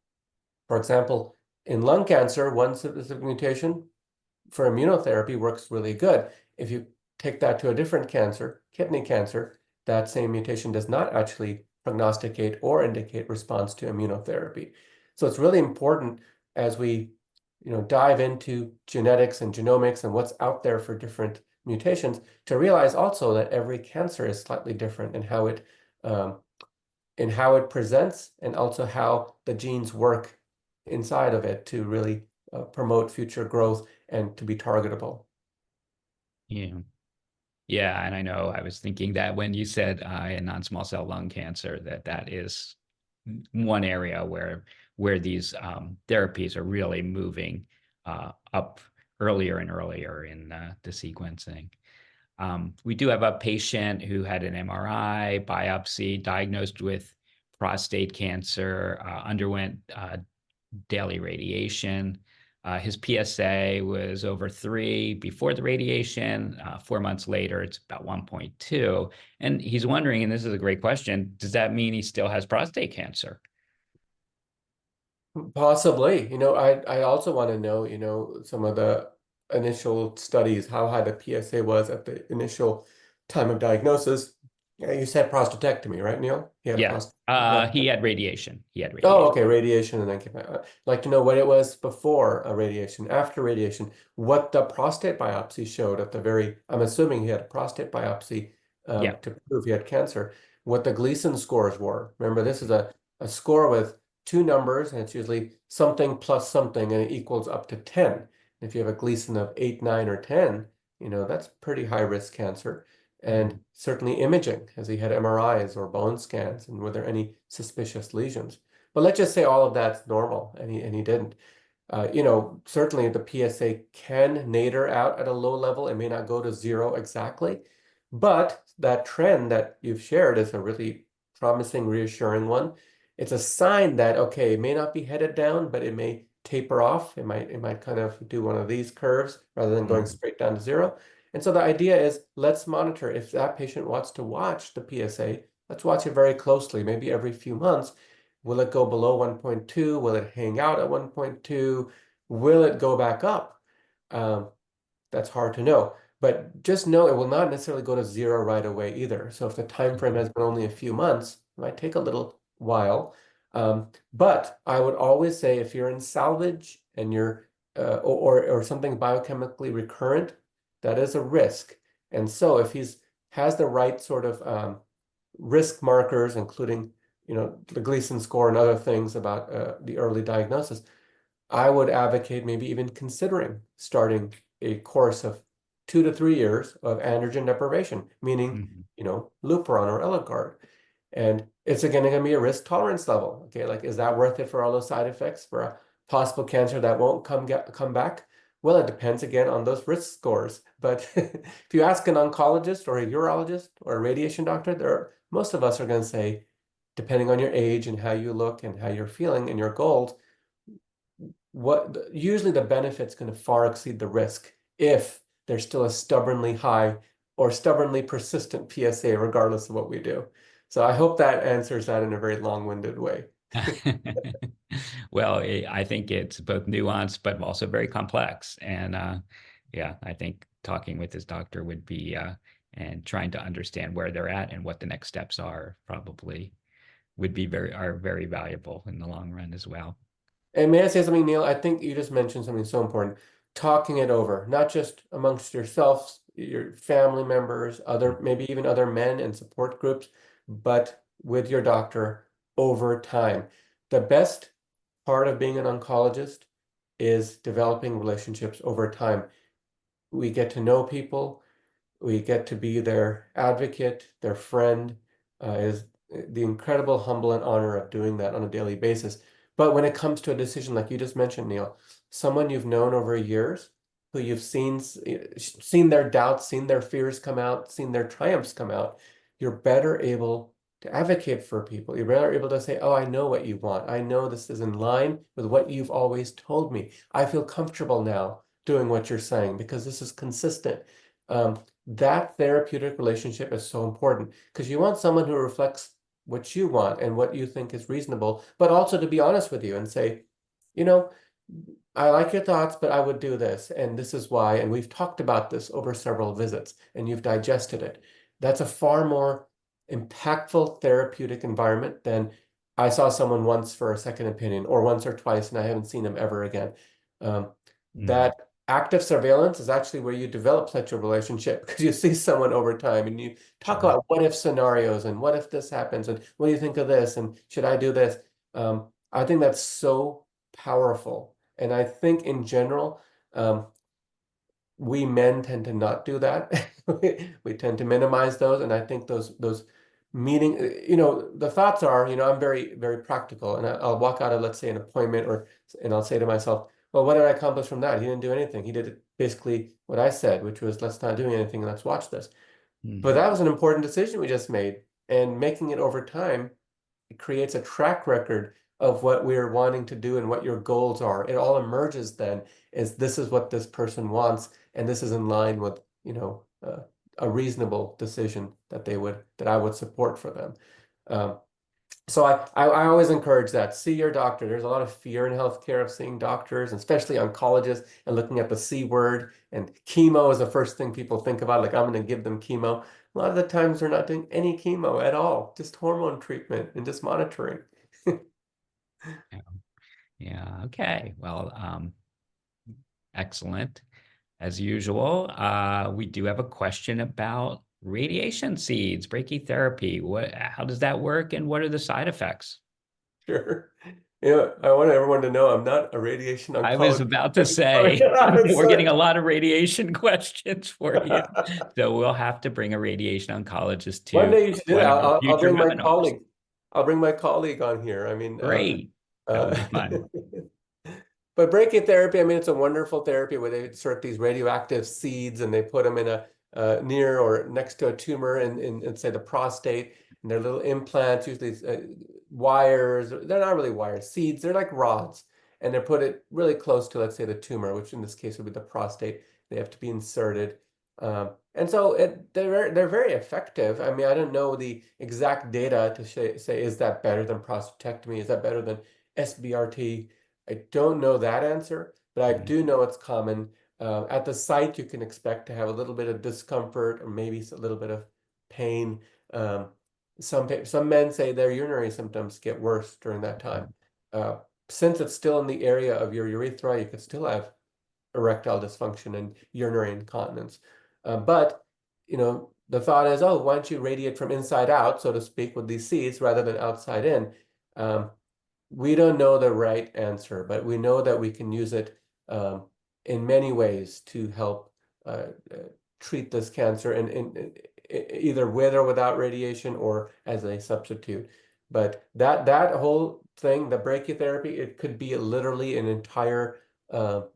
for example, in lung cancer, one specific mutation for immunotherapy works really good. If you take that to a different cancer, kidney cancer, that same mutation does not actually prognosticate or indicate response to immunotherapy. So it's really important as we dive into genetics and genomics and what's out there for different mutations to realize also that every cancer is slightly different um, in how it presents and also how the genes work inside of it to really promote future growth and to be targetable. Yeah. Yeah, and I know I was thinking that when you said I had non-small cell lung cancer, that is one area where these therapies are really moving up earlier and earlier in the sequencing. We do have a patient who had an MRI biopsy, diagnosed with prostate cancer, underwent daily radiation. His PSA was over 3 before the radiation. 4 months later, it's about 1.2. And he's wondering, and this is a great question, does that mean he still has prostate cancer? Possibly. I also want to know, some of the initial studies, how high the PSA was at the initial time of diagnosis. Yeah, you said prostatectomy, right, Neil? He had a Yeah. prostate. He had radiation. He had Oh, radiation. okay, radiation, and then came back. I'd like to know what it was before a radiation, after radiation, what the prostate biopsy showed at the very, I'm assuming he had a prostate biopsy Yeah. to prove he had cancer, what the Gleason scores were. Remember, this is a score with two numbers, and it's usually something plus something, and it equals up to 10. If you have a Gleason of 8, 9, or 10, that's pretty high risk cancer. And certainly imaging, as he had MRIs or bone scans, and were there any suspicious lesions? But let's just say all of that's normal, and he didn't. Certainly the PSA can nadir out at a low level. It may not go to zero exactly, but that trend that you've shared is a really promising, reassuring one. It's a sign that, okay, it may not be headed down, but it may taper off. It might kind of do one of these curves rather than going Mhm. straight down to zero. And so the idea is let's monitor. If that patient wants to watch the PSA, let's watch it very closely, maybe every few months. Will it go below 1.2? Will it hang out at 1.2? Will it go back up? Um, that's hard to know. But just know it will not necessarily go to zero right away either. So if the time frame has been only a few months, it might take a little while. But I would always say if you're in salvage and you're or something biochemically recurrent, that is a risk. And so if he's has the right sort of risk markers, including the Gleason score and other things about the early diagnosis, I would advocate maybe even considering starting a course of 2 to 3 years of androgen deprivation, meaning, Mhm. Lupron or Eligard. And it's again going to be a risk tolerance level. Okay, like is that worth it for all those side effects for a possible cancer that won't come back? Well, it depends again on those risk scores. But if you ask an oncologist or a urologist or a radiation doctor, most of us are going to say, depending on your age and how you look and how you're feeling and your goals, usually the benefit's going to far exceed the risk if there's still a stubbornly high or stubbornly persistent PSA, regardless of what we do. So I hope that answers that in a very long-winded way. Well, I think it's both nuanced but also very complex. And yeah, I think talking with his doctor would be and trying to understand where they're at and what the next steps are probably would be very valuable in the long run as well. And may I say something, Neil? I think you just mentioned something so important. Talking it over, not just amongst yourselves, your family members, maybe even other men and support groups, but with your doctor over time. The best part of being an oncologist is developing relationships over time. We get to know people, we get to be their advocate, their friend, is the incredible humble and honor of doing that on a daily basis. But when it comes to a decision like you just mentioned, Neil, someone you've known over years, who you've seen their doubts, seen their fears come out, seen their triumphs come out, you're better able to advocate for people. You're better able to say, "Oh, I know what you want. I know this is in line with what you've always told me. I feel comfortable now doing what you're saying because this is consistent." That therapeutic relationship is so important because you want someone who reflects what you want and what you think is reasonable, but also to be honest with you and say, you know, I like your thoughts, but I would do this, and this is why. And we've talked about this over several visits, and you've digested it. That's a far more impactful therapeutic environment than I saw someone once for a second opinion, or once or twice, and I haven't seen them ever again. Mm, That active surveillance is actually where you develop such a relationship because you see someone over time and you talk sure. about what if scenarios and what if this happens and what do you think of this and should I do this? I think that's so powerful. And I think in general, we men tend to not do that. We tend to minimize those, and I think those meeting, the thoughts are, I'm very, very practical, and I'll walk out of, let's say, an appointment, and I'll say to myself, well, what did I accomplish from that? He didn't do anything. He did basically what I said, which was, let's not do anything, and let's watch this. But Mm, that was an important decision we just made, and making it over time, it creates a track record of what we're wanting to do and what your goals are. It all emerges then as this is what this person wants, and this is in line with, a reasonable decision that I would support for them. Um, so I always encourage that. See your doctor. There's a lot of fear in healthcare of seeing doctors, especially oncologists, and looking at the C word. And chemo is the first thing people think about, like I'm going to give them chemo. A lot of the times they're not doing any chemo at all, just hormone treatment and just monitoring. yeah. Yeah. Okay. Well, excellent. As usual, we do have a question about radiation seeds, brachytherapy. How does that work, and what are the side effects? Sure. I want everyone to know I'm not a radiation I was oncologist. about to Coming say, out and we're getting say- a lot of radiation questions for you. So we'll have to bring a radiation oncologist One to day you should do one that. of our I'll future bring my webinars. colleague. I'll bring my colleague on here. I mean, Great. That would uh, be fun. but brachytherapy, I mean, it's a wonderful therapy where they insert these radioactive seeds and they put them in a near or next to a tumor in say the prostate, and they're little implants, usually wires. They're not really wires, seeds. They're like rods, and they're put it really close to, let's say, the tumor, which in this case would be the prostate. They have to be inserted. And so they're very effective. I mean, I don't know the exact data to say is that better than prostatectomy? Is that better than SBRT? I don't know that answer, but I Mhm. do know it's common. At the site, you can expect to have a little bit of discomfort or maybe a little bit of pain. Um, some men say their urinary symptoms get worse during that time. Uh, since it's still in the area of your urethra, you could still have erectile dysfunction and urinary incontinence. But the thought is, oh, why don't you radiate from inside out, so to speak, with these seeds rather than outside in? Um, we don't know the right answer, but we know that we can use it in many ways to help treat this cancer, and either with or without radiation or as a substitute. But that whole thing, the brachytherapy, it could be literally an entire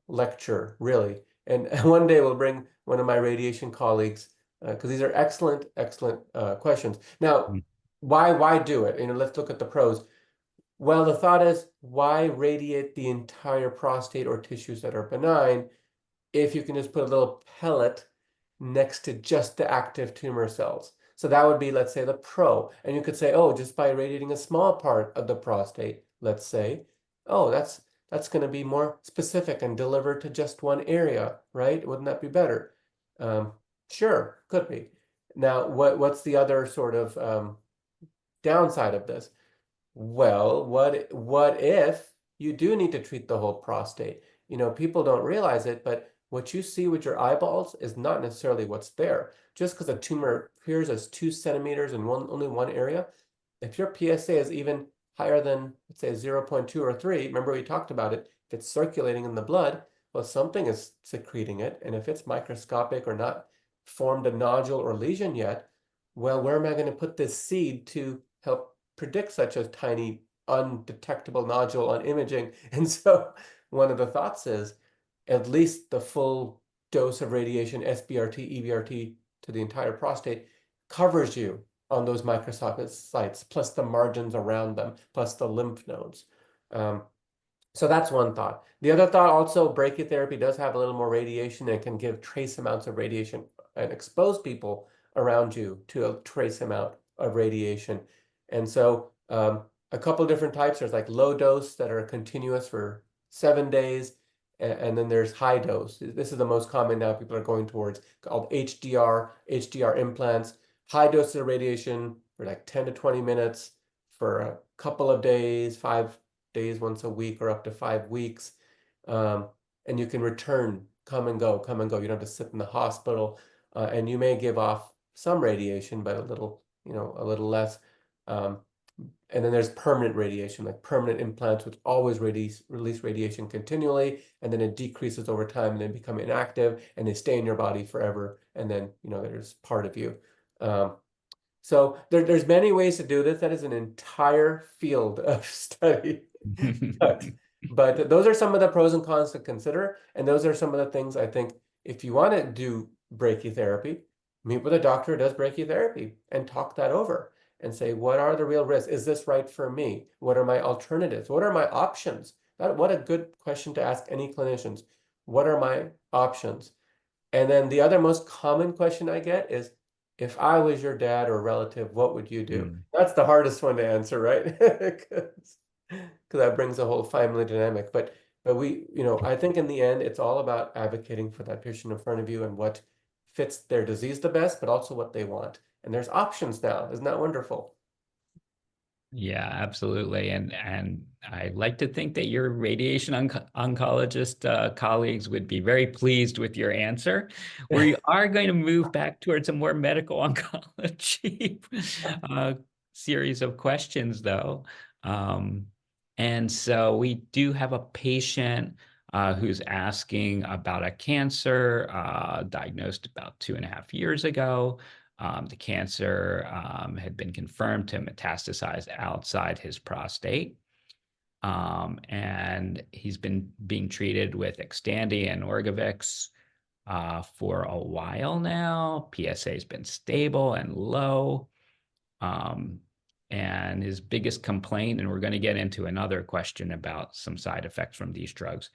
lecture, really. And one day we'll bring one of my radiation colleagues because these are excellent, excellent questions. Now, why do it? Let's look at the pros. Well, the thought is, why radiate the entire prostate or tissues that are benign if you can just put a little pellet next to just the active tumor cells? So that would be, let's say, the pro. And you could say, oh, just by radiating a small part of the prostate, let's say, oh, that's going to be more specific and delivered to just one area, right? Wouldn't that be better? Um, sure, could be. Now, what's the other sort of downside of this? Well, what if you do need to treat the whole prostate? People don't realize it, but what you see with your eyeballs is not necessarily what's there. Just because a tumor appears as 2 centimeters in only one area, if your PSA is even higher than, let's say, 0.2 or 3, remember we talked about it, if it's circulating in the blood, well, something is secreting it. And if it's microscopic or not formed a nodule or lesion yet, well, where am I going to put this seed to help predict such a tiny undetectable nodule on imaging? And so one of the thoughts is at least the full dose of radiation, SBRT, EBRT, to the entire prostate covers you on those microscopic sites, plus the margins around them, plus the lymph nodes. Um, so that's one thought. The other thought also, brachytherapy does have a little more radiation and can give trace amounts of radiation and expose people around you to a trace amount of radiation. And so a couple of different types. There's like low dose that are continuous for 7 days. And then there's high dose. This is the most common now people are going towards, called HDR implants. High doses of radiation for like 10 to 20 minutes for a couple of days, 5 days once a week or up to 5 weeks. and you can return, come and go, come and go. You don't have to sit in the hospital, and you may give off some radiation, but a little, a little less. Um, and then there's permanent radiation, like permanent implants, which always release radiation continually, and then it decreases over time, and they become inactive, and they stay in your body forever, and then there's part of you. Um, so there's many ways to do this. That is an entire field of study. But, but those are some of the pros and cons to consider. And those are some of the things I think if you want to do brachytherapy, meet with a doctor who does brachytherapy and talk that over and say, what are the real risks? Is this right for me? What are my alternatives? What are my options? What a good question to ask any clinicians. What are my options? And then the other most common question I get is, if I was your dad or relative, what would you do? Mm. That's the hardest one to answer, right? Because that brings a whole family dynamic. But I think in the end, it's all about advocating for that patient in front of you and what fits their disease the best, but also what they want. And there's options now. Isn't that wonderful? Yeah, absolutely. And I like to think that your radiation oncologist colleagues would be very pleased with your answer. We are going to move back towards a more medical oncology uh, series of questions, though. Um, and so we do have a patient who's asking about a cancer diagnosed about 2.5 years ago. The cancer had been confirmed to metastasize outside his prostate. And he's been being treated with Xtandi and Orgovyx for a while now. PSA has been stable and low. Um, and his biggest complaint, and we're going to get into another question about some side effects from these drugs,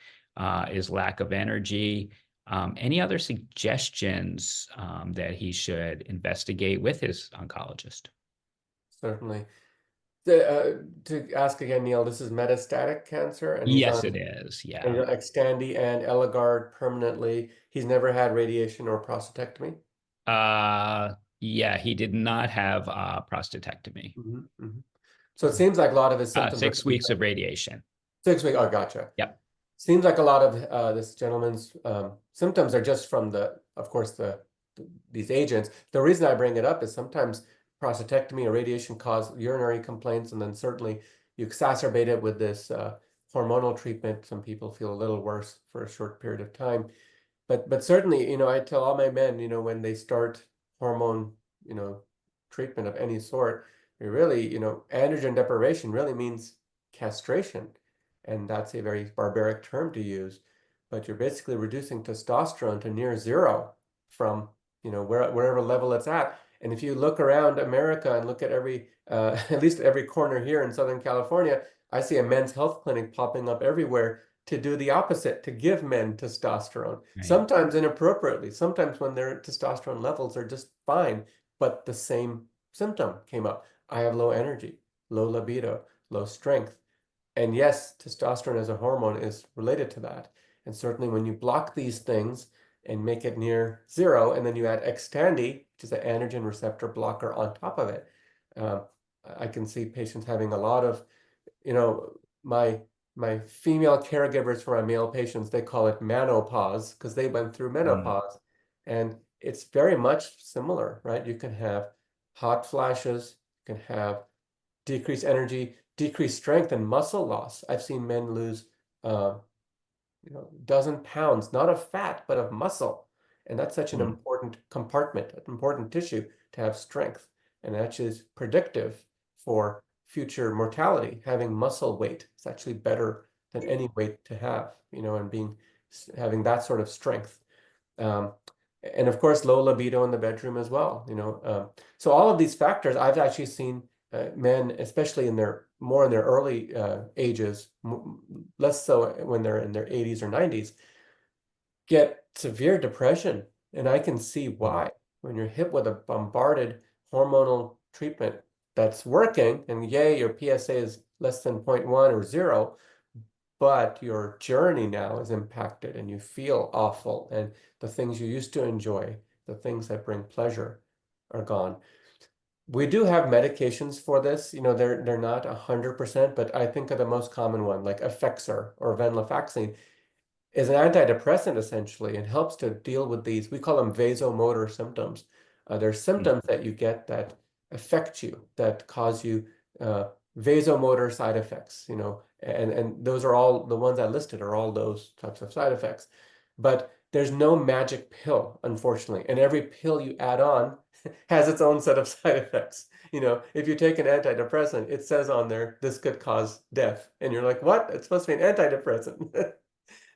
is lack of energy. Any other suggestions that he should investigate with his oncologist? Certainly. To ask again, Neil, this is metastatic cancer, and he's Yes, on it is. Yeah. Xtandi and Eligard permanently. He's never had radiation or prostatectomy. Yeah, he did not have prostatectomy. So it seems like a lot of his symptoms are 6 weeks of radiation. 6 weeks. Oh, gotcha. Yep. Seems like a lot of this gentleman's symptoms are just from of course, these agents. The reason I bring it up is sometimes prostatectomy or radiation cause urinary complaints, and then certainly you exacerbate it with this hormonal treatment. Some people feel a little worse for a short period of time. But certainly, I tell all my men, when they start hormone, treatment of any sort, we really, androgen deprivation really means castration. And that's a very barbaric term to use. But you're basically reducing testosterone to near zero from, wherever level it's at. And if you look around America and look at every, at least every corner here in Southern California, I see a men's health clinic popping up everywhere to do the opposite, to give men testosterone, Right. sometimes inappropriately, sometimes when their testosterone levels are just fine, but the same symptom came up. I have low energy, low libido, low strength. And yes, testosterone as a hormone is related to that. And certainly when you block these things and make it near zero, and then you add Xtandi, which is an androgen receptor blocker on top of it, um, I can see patients having a lot of, you know, my my female caregivers for my male patients, they call it menopause because they went through Mm. menopause. And it's very much similar, right? You can have hot flashes, you can have decreased energy, decreased strength, and muscle loss. I've seen men lose, uh, dozen pounds, not of fat, but of muscle. And that's such an Mm. important compartment, an important tissue to have strength. And actually is predictive for future mortality. Having muscle weight is actually better than any weight to have, and having that sort of strength. Um, and of course, low libido in the bedroom as well. So all of these factors, I've actually seen men, especially more in their early ages, less so when they're in their 80s or 90s, get severe depression. And I can see Mm. why. When you're hit with a bombarded hormonal treatment that's working, and yay, your PSA is less than 0.1 or zero, but your journey now is impacted and you feel awful, and the things you used to enjoy, the things that bring pleasure, are gone. We do have medications for this. They're not 100%, but I think of the most common one, like Effexor or venlafaxine. is an antidepressant essentially and helps to deal with these. We call them vasomotor symptoms. There's Mm, symptoms that you get that affect you, that cause you vasomotor side effects, and those are all the ones I listed are all those types of side effects. But there's no magic pill, unfortunately, and every pill you add on has its own set of side effects. If you take an antidepressant, it says on there, this could cause death. And you're like, what? It's supposed to be an antidepressant.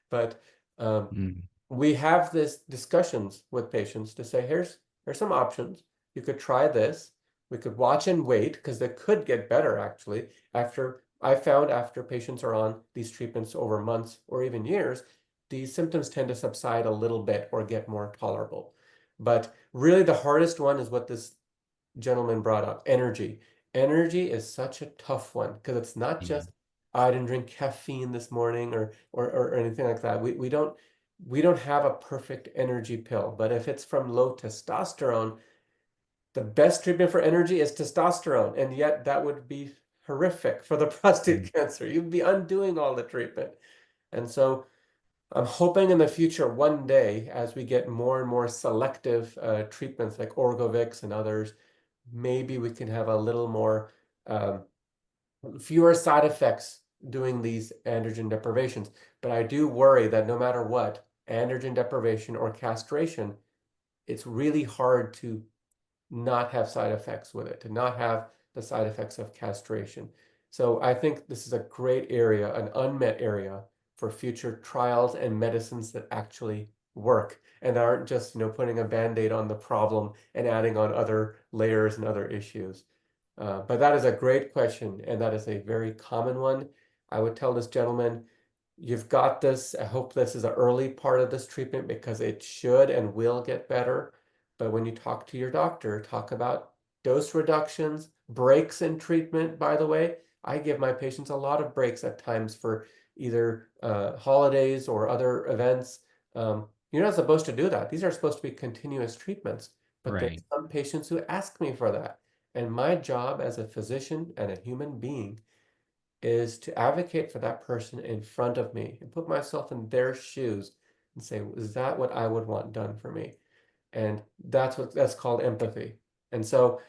But um, mm, we have this discussions with patients to say, here's some options. You could try this. We could watch and wait because they could get better actually. After patients are on these treatments over months or even years, these symptoms tend to subside a little bit or get more tolerable. But really the hardest one is what this gentleman brought up, energy. Energy is such a tough one because it's not yeah. just I didn't drink caffeine this morning or anything like that. We don't have a perfect energy pill, but if it's from low testosterone, the best treatment for energy is testosterone, and yet that would be horrific for the Mm, prostate cancer. You'd be undoing all the treatment. And so I'm hoping in the future, one day, as we get more and more selective treatments like Orgovix and others, maybe we can have a little more um, fewer side effects doing these androgen deprivations. But I do worry that no matter what, androgen deprivation or castration, it's really hard to not have side effects with it, to not have the side effects of castration. So I think this is a great area, an unmet area for future trials and medicines that actually work and aren't just, putting a band-aid on the problem and adding on other layers and other issues. But that is a great question, and that is a very common one. I would tell this gentleman, you've got this. I hope this is an early part of this treatment because it should and will get better. But when you talk to your doctor, talk about dose reductions, breaks in treatment, by the way. I give my patients a lot of breaks at times for either holidays or other events. You're not supposed to do that. These are supposed to be continuous treatments, but there's right. some patients who ask me for that. And my job as a physician and a human being is to advocate for that person in front of me and put myself in their shoes and say, is that what I would want done for me? And that's called empathy. And so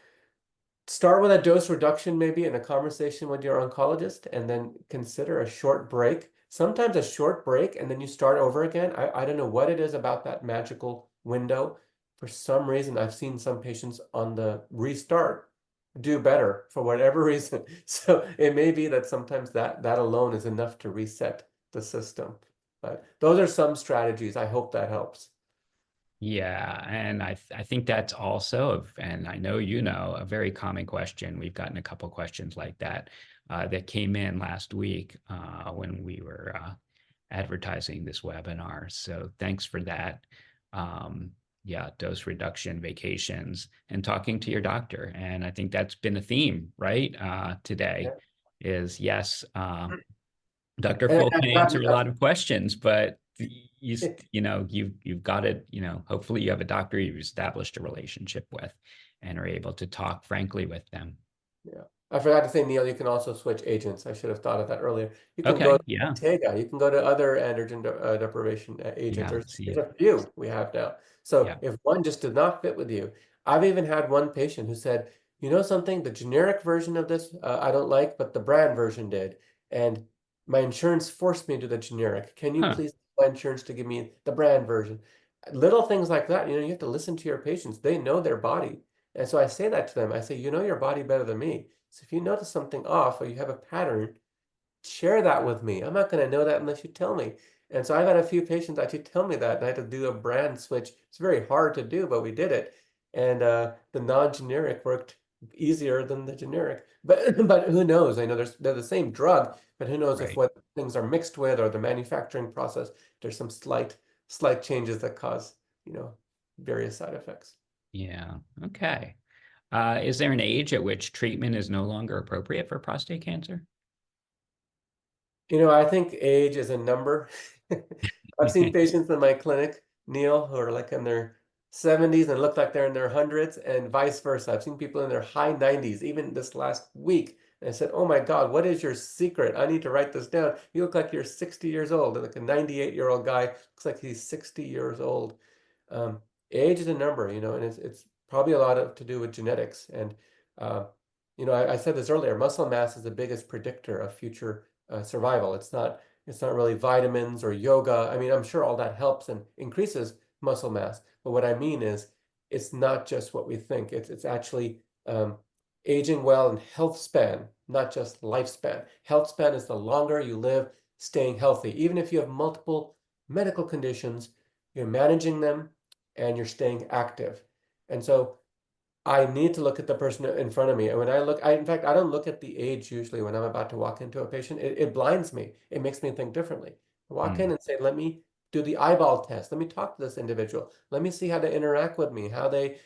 start with a dose reduction maybe in a conversation with your oncologist and then consider a short break. Sometimes a short break and then you start over again. I don't know what it is about that magical window. For some reason, I've seen some patients on the restart do better for whatever reason. So it may be that sometimes that alone is enough to reset the system. But those are some strategies. I hope that helps. Yeah, and I think that's also, and I know you know, a very common question. We've gotten a couple questions like that that came in last week when we were advertising this webinar. So thanks for that. Yeah, dose reduction, vacations, and talking to your doctor. And I think that's been a theme, right? Today Yeah. is yes, Dr. And Folk I've can answer gotten, a lot of questions, but you've got it, hopefully you have a doctor you've established a relationship with and are able to talk frankly with them. Yeah. I forgot to say, Neil, you can also switch agents. I should have thought of that earlier. You can go Okay, to yeah, Tega. You can go to other androgen deprivation agents. yeah, There's see, a few we have now. So yeah. if one just did not fit with you, I've even had one patient who said, you know something, the generic version of this I don't like, but the brand version did. And my insurance forced me to the generic. Can you Huh, please get my insurance to give me the brand version? Little things like that, you have to listen to your patients. They know their body. And so I say that to them. I say, you know your body better than me. So if you notice something off or you have a pattern, share that with me. I'm not going to know that unless you tell me. And so I've had a few patients actually tell me that, and I had to do a brand switch. It's very hard to do, but we did it. And the non-generic worked easier than the generic. But but who knows? I know they're the same drug, but who knows if right. what things are mixed with or the manufacturing process, there's some slight changes that cause, various side effects. Yeah, okay. Is there an age at which treatment is no longer appropriate for prostate cancer? I think age is a number. I've seen patients in my clinic, Neil, who are like in their 70s and look like they're in their hundreds, and vice versa. I've seen people in their high 90s, even this last week. And I said, "Oh my God, what is your secret? I need to write this down. You look like you're 60 years old." And like a 98-year-old guy looks like he's 60 years old. Um, Age is a number, and it's probably a lot of to do with genetics. And uh, I said this earlier, muscle mass is the biggest predictor of future survival. It's not really vitamins or yoga. I mean, I'm sure all that helps and increases muscle mass. But what I mean is, it's not just what we think. It's actually aging well and health span, not just lifespan. Health span is the longer you live, staying healthy. Even if you have multiple medical conditions, you're managing them and you're staying active. And so I need to look at the person in front of me. And when in fact, I don't look at the age usually when I'm about to walk into a patient. It blinds me. It makes me think differently. I walk in Mm. and say, let me do the eyeball test. Let me talk to this individual. Let me see how they interact with me, how they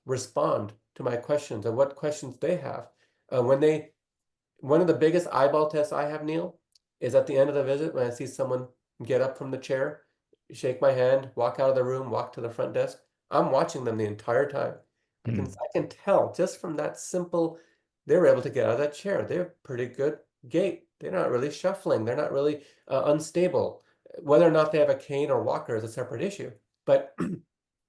respond to my questions and what questions they have. One of the biggest eyeball tests I have, Neil, is at the end of the visit when I see someone get up from the chair, shake my hand, walk out of the room, walk to the front desk. I'm watching them the entire time. I can Mm. I can tell just from that simple, they were able to get out of that chair. They have pretty good gait. They're not really shuffling. They're not really unstable. Whether or not they have a cane or walker is a separate issue. But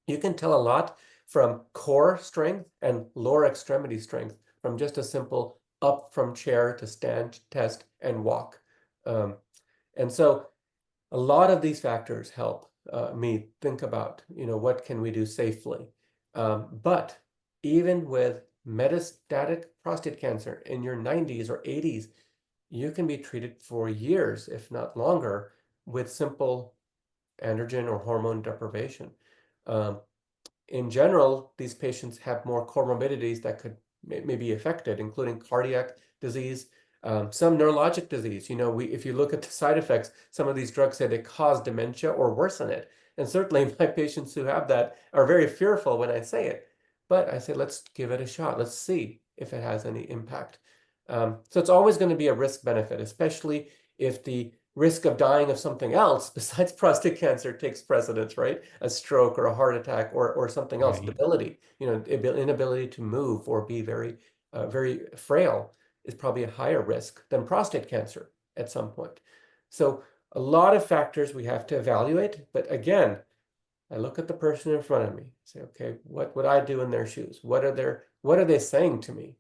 you can tell a lot from core strength and lower extremity strength from just a simple up from chair to stand test and walk. Um, and so a lot of these factors help me think about, what can we do safely? But even with metastatic prostate cancer in your 90s or 80s, you can be treated for years, if not longer, with simple androgen or hormone deprivation. Um, in general, these patients have more comorbidities that could may be affected, including cardiac disease, some neurologic disease. If you look at the side effects, some of these drugs say they cause dementia or worsen it. And certainly my patients who have that are very fearful when I say it. But I say, let's give it a shot. Let's see if it has any impact. So it's always going to be a risk benefit, especially if the risk of dying of something else besides prostate cancer takes precedence, right? A stroke or a heart attack or something else, Right. debility, inability to move or be very frail is probably a higher risk than prostate cancer at some point. So a lot of factors we have to evaluate, but again, I look at the person in front of me, say, okay, what would I do in their shoes? What are they saying to me?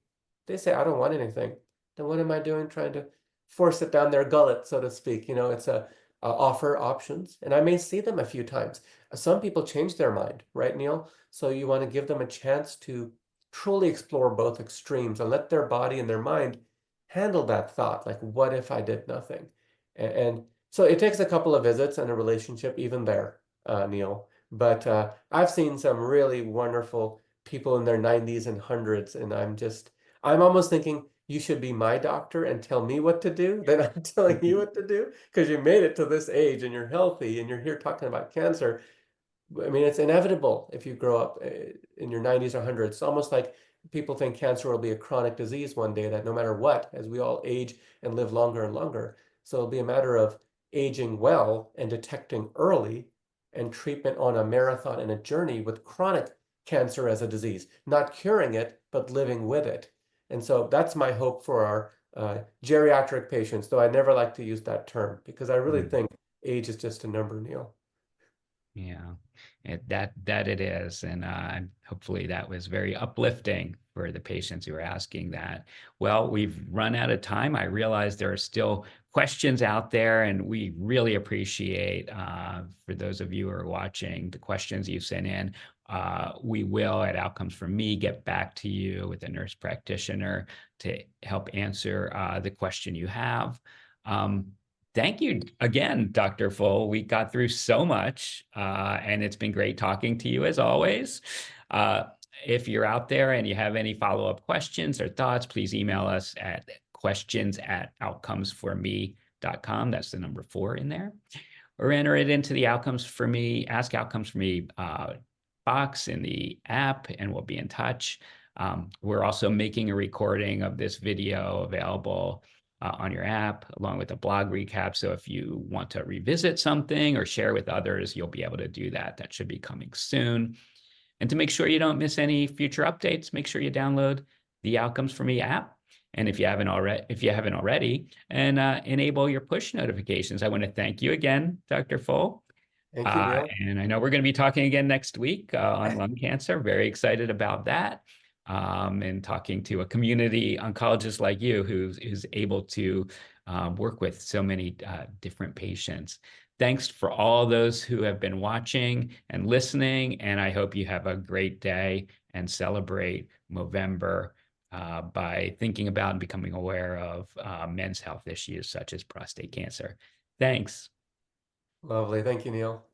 They say, I don't want anything. Then what am I doing trying to force it down their gullet, so to speak? It's a offer options. And I may see them a few times. Some people change their mind, right, Neil? So you want to give them a chance to truly explore both extremes and let their body and their mind handle that thought, like, what if I did nothing? And so it takes a couple of visits and a relationship even there, Neil. But I've seen some really wonderful people in their 90s and hundreds, and I'm almost thinking you should be my doctor and tell me what to do. Then I'm telling you what to do because you made it to this age and you're healthy and you're here talking about cancer. I mean, it's inevitable if you grow up in your 90s or hundreds. It's almost like people think cancer will be a chronic disease one day, that no matter what, as we all age and live longer and longer. So it'll be a matter of aging well and detecting early and treatment on a marathon and a journey with chronic cancer as a disease, not curing it, but living with it. And so that's my hope for our geriatric patients, though I never like to use that term because I really Mm. think age is just a number, Neil. Yeah, that it is, and hopefully that was very uplifting for the patients who are asking that. Well, we've run out of time. I realize there are still questions out there, and we really appreciate for those of you who are watching the questions you sent in. We will, at Outcomes for Me, get back to you with a nurse practitioner to help answer the question you have. Um, Thank you again, Dr. Full. We got through so much, and it's been great talking to you as always. Uh, if you're out there and you have any follow-up questions or thoughts, please email us at questions@outcomesforme.com. That's the number 4 in there. Or enter it into the Outcomes for Me, Ask Outcomes for Me box in the app, and we'll be in touch. We're also making a recording of this video available on your app, along with a blog recap. So if you want to revisit something or share with others, you'll be able to do that. That should be coming soon. And to make sure you don't miss any future updates, make sure you download the Outcomes for Me app. And if you haven't already, and enable your push notifications. I want to thank you again, Dr. Full. Thank you, Neil. And I know we're going to be talking again next week on lung cancer. Very excited about that. And talking to a community oncologist like you who's able to work with so many different patients. Thanks for all those who have been watching and listening, and I hope you have a great day and celebrate Movember by thinking about and becoming aware of men's health issues such as prostate cancer. Thanks. Lovely. Thank you, Neil.